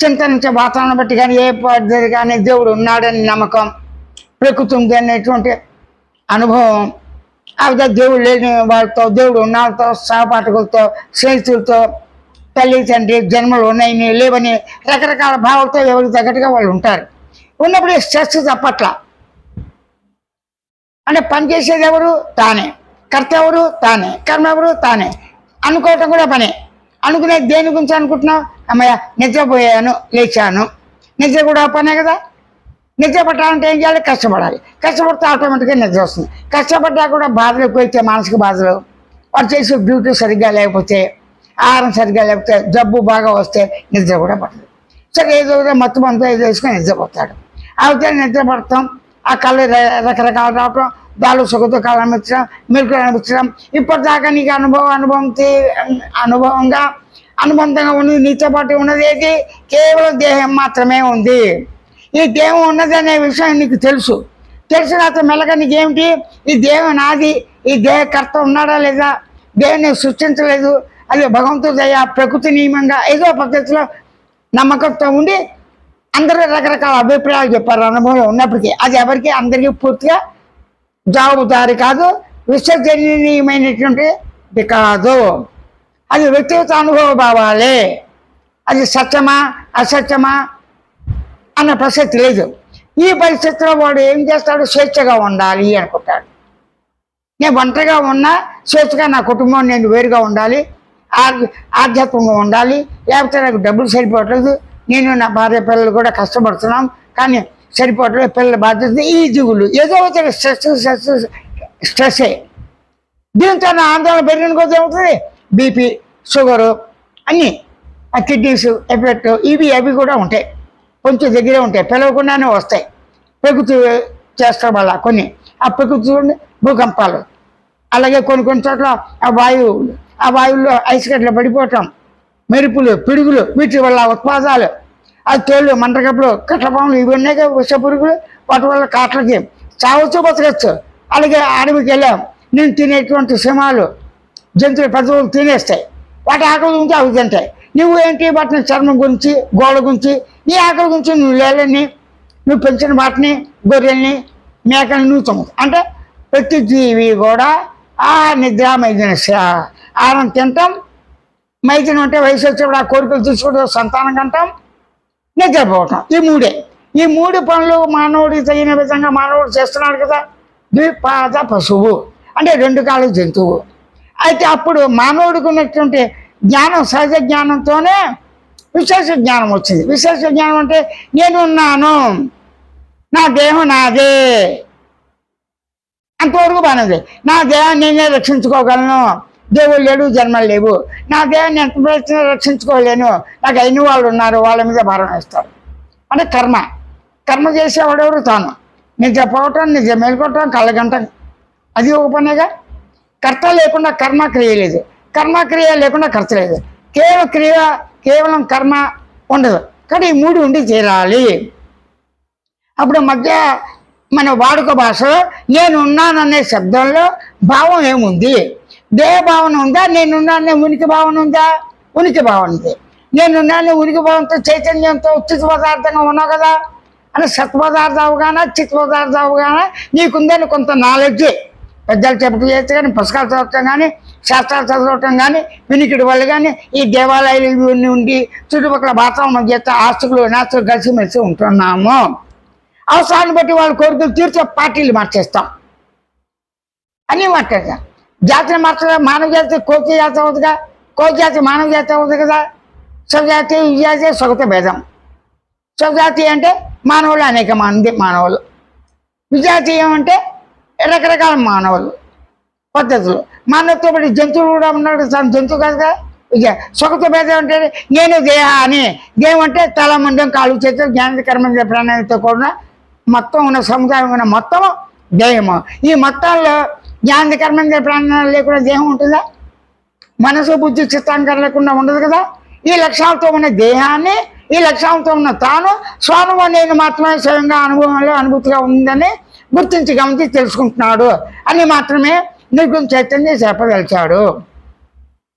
చింతనించే వాతావరణం బట్టి కానీ ఏ పద్ధతి కానీ దేవుడు ఉన్నాడని నమ్మకం, ప్రకృతి ఉంది అనేటువంటి అనుభవం, ఆ విధంగా దేవుడు లేని వాళ్ళతో, దేవుడు ఉన్న వాళ్ళతో, సహపాఠకులతో, స్నేహితులతో, తల్లి తండ్రి జన్మలు ఉన్నాయని లేవని రకరకాల భావాలతో ఎవరికి తగ్గట్టుగా వాళ్ళు ఉంటారు. ఉన్నప్పుడు స్ట్రెస్ తప్పట్లా. అంటే పనిచేసేది ఎవరు? తానే. కర్త ఎవరు? తానే. కర్మ ఎవరు? తానే. అనుకోవటం కూడా పనే. అనుకునేది దేని గురించి అనుకుంటున్నావు? అమ్మయ్య నిద్రపోయాను, లేచాను. నిద్ర కూడా పనే కదా. నిద్ర పట్టాలంటే ఏం చేయాలి? కష్టపడాలి. కష్టపడితే ఆటోమేటిక్గా నిద్ర వస్తుంది. కష్టపడ్డా కూడా బాధలు ఎక్కువైతే, మానసిక బాధలు, వాడు చేసే డ్యూటీ సరిగ్గా లేకపోతే, ఆహారం సరిగ్గా లేకపోతే, జబ్బు బాగా వస్తే నిద్ర కూడా పడదు. సరే ఏదో మత్తు మంతో ఏదో వేసుకొని నిద్రపోతాడు. ఆ విధంగా నిద్ర పడతాం, ఆ కళ్ళు రకరకాలు రావటం, దాలు సుఖతో కాలం అనిపించడం, మెరుకులు అనిపించడం, ఇప్పటిదాకా నీకు అనుబంధంగా ఉన్నది, నీతో పాటు ఉన్నది ఏది? కేవలం దేహం మాత్రమే ఉంది. ఈ దేహం ఉన్నది అనే విషయం నీకు తెలుసు. తెలిసిన తర్వాత మెల్లగా నీకేమిటి? ఈ దేహం నాది, ఈ దేహకర్త ఉన్నాడా లేదా, దేహాన్ని సృష్టించలేదు, అది భగవంతుడి దయ, ప్రకృతి నియమంగా ఏదో పద్ధతిలో నమ్మకంతో ఉండి అందరూ రకరకాల అభిప్రాయాలు చెప్పారు అనుభవం ఉన్నప్పటికీ. అది ఎవరికి అందరికీ పూర్తిగా జవాబుదారి కాదు, విశ్వజనీయమైనటువంటిది కాదు. అది వ్యక్తిగత అనుభవ భావాలే. అది సత్యమా అసత్యమా అన్న ప్రసక్తి లేదు. ఈ పరిస్థితిలో వాడు ఏం చేస్తాడు? స్వేచ్ఛగా ఉండాలి అనుకుంటాడు. నేను ఒంటరిగా ఉన్నా స్వేచ్ఛగా, నా కుటుంబం నేను వేరుగా ఉండాలి, ఆధ్యాత్మికంగా ఉండాలి, లేకపోతే నాకు డబ్బులు సరిపోవట్లేదు, నేను నా భార్య పిల్లలు కూడా కష్టపడుతున్నాం కానీ సరిపోవట్లేదు, పిల్లల బాధ్యత, ఈ దిగులు ఏదో ఒకటి స్ట్రెస్సే. దీంతో నా ఆందోళన పెరిగిన కొద్ది ఏమవుతుంది? బీపీ, షుగరు అన్నీ, ఆ కిడ్నీస్ ఎఫెక్ట్, అవి కూడా ఉంటాయి, కొంచెం దగ్గరే ఉంటాయి, పిలవకుండానే వస్తాయి. ప్రకృతి చేస్తాం వల్ల కొన్ని, ఆ ప్రకృతి చూడండి, భూకంపాలు, అలాగే కొన్ని చోట్ల ఆ వాయువుల్లో ఐస్ గడ్డలు పడిపోవటం, మెరుపులు, పిడుగులు, వీటి వల్ల ఉత్పాదాలు, ఆ తేళ్ళు, మంటగప్పులు, కట్లపాములు, ఇవన్నీ విష పురుగులు, వాటి వల్ల కాట్లకి చావచ్చు, బతకచ్చు. అలాగే అడవికి వెళ్ళాం, నేను తినేటువంటి సింహాలు, జంతువులు, పశువులు తినేస్తాయి, వాటి ఆకలి గురించి అవి తింటాయి. నువ్వు ఏంటి? వాటిని చర్మం గురించి, గోడ గురించి, నీ ఆకలి గురించి నువ్వు లేలని, నువ్వు పెంచిన వాటిని, గొర్రెల్ని, మేకల్ని నువ్వు తమ్ముతావు. అంటే ప్రతి జీవి కూడా ఆ నిద్ర మైదనస్య, ఆహారం తింటాం, మైదనం అంటే వయసు వచ్చేప్పుడు ఆ కోరికలు తీసుకోవడం, సంతానం కంటాం, నిద్రపోవటం. ఈ మూడు పనులు మానవుడికి తగిన విధంగా మానవుడు చేస్తున్నాడు కదా. ద్విపాద పశువు అంటే 2 కాళ్ళ జంతువు. అయితే అప్పుడు మానవుడికి ఉన్నటువంటి జ్ఞానం, సహజ జ్ఞానంతోనే విశేష జ్ఞానం వచ్చింది. విశేష జ్ఞానం అంటే నేనున్నాను, నా దేహం నాదే, అంతవరకు బాగుంది. నా దేహాన్ని నేనే రక్షించుకోగలను, దేవుడు లేడు, జన్మలు లేవు, నా దేహాన్ని ఎంత ప్రయత్నం రక్షించుకోలేను, నాకు అయిన వాళ్ళు ఉన్నారు, వాళ్ళ మీద భారం వేస్తారు. అంటే కర్మ చేసేవాడెవరు? తాను. నిజ పోవటం, నిజ మేలుకోవటం, కళ్ళగంటం, అది ఒక పనేగా. కర్త లేకుండా కర్మక్రియ లేదు, కర్మక్రియ లేకుండా కర్త లేదు, కేవలం కర్మ ఉండదు. కానీ ఈ 3 ఉండి తీరాలి. అప్పుడు మధ్య మన వాడుక భాషలో నేనున్నాననే శబ్దంలో భావం ఏముంది? దేహ భావన ఉందా? నేనున్నానే ఉనికి భావన ఉందా? ఉనికి భావన ఉంది. నేనున్నానే ఉనికి భావంతో, చైతన్యంతో, చిత్ పదార్థంగా ఉన్నావు కదా అని సత్పదార్థ అవగాహన, చిత్ పదార్థ అవగాహన నీకుందని కొంత నాలెడ్జ్. పెద్దలు చెప్పడం చేస్తే కానీ, పుస్తకాలు చదవటం కానీ, శాస్త్రాలు చదవటం కానీ, వినికిడి వల్ల కానీ, ఈ దేవాలయాలు ఇవన్నీ ఉండి చుట్టుపక్కల వాతావరణం చేస్తే ఆస్తులు నాస్తులు కలిసిమెలిసి ఉంటున్నాము. అవసరాన్ని బట్టి వాళ్ళ కోరికలు తీర్చే పార్టీలు మార్చేస్తాం, అన్నీ మాట్లాడతాం. జాతిని మార్చగా మానవ జాతి కోతి జాతి అవుతుందిగా, కోతి జాతి మానవ జాతి అవుతుంది కదా. స్వజాతి విజాతి స్వగత భేదం. స్వజాతి అంటే మానవులు, అనేక మంది మానవులు. విజాతీయం అంటే రకరకాల మానవులు, పద్ధతులు. మానవుతో పాటు జంతువులు కూడా ఉన్నాడు, తను జంతువు కాదు కదా. స్వగత భేదం అంటే నేను దేహాన్ని, దేహం అంటే తల, ముండం, కాలు, చేతులు, జ్ఞాన కర్మ ప్రాణాలతో కూడా మొత్తం ఉన్న సముదాయం ఉన్న మొత్తం దేహము. ఈ మొత్తంలో జ్ఞాన కర్మ ప్రాణాలు లేకుండా దేహం ఉంటుందా? మనసు, బుద్ధి, చిత్తాంకరం లేకుండా ఉండదు కదా. ఈ లక్ష్యాలతో ఉన్న దేహాన్ని, ఈ లక్ష్యాలతో ఉన్న తాను స్వానుభవం నేను మాత్రమే స్వయంగా అనుభవంలో అనుభూతిగా ఉందని గుర్తించి గమనించి తెలుసుకుంటున్నాడు అని మాత్రమే నిర్గుణ చైతన్యం చెప్పదలిచాడు.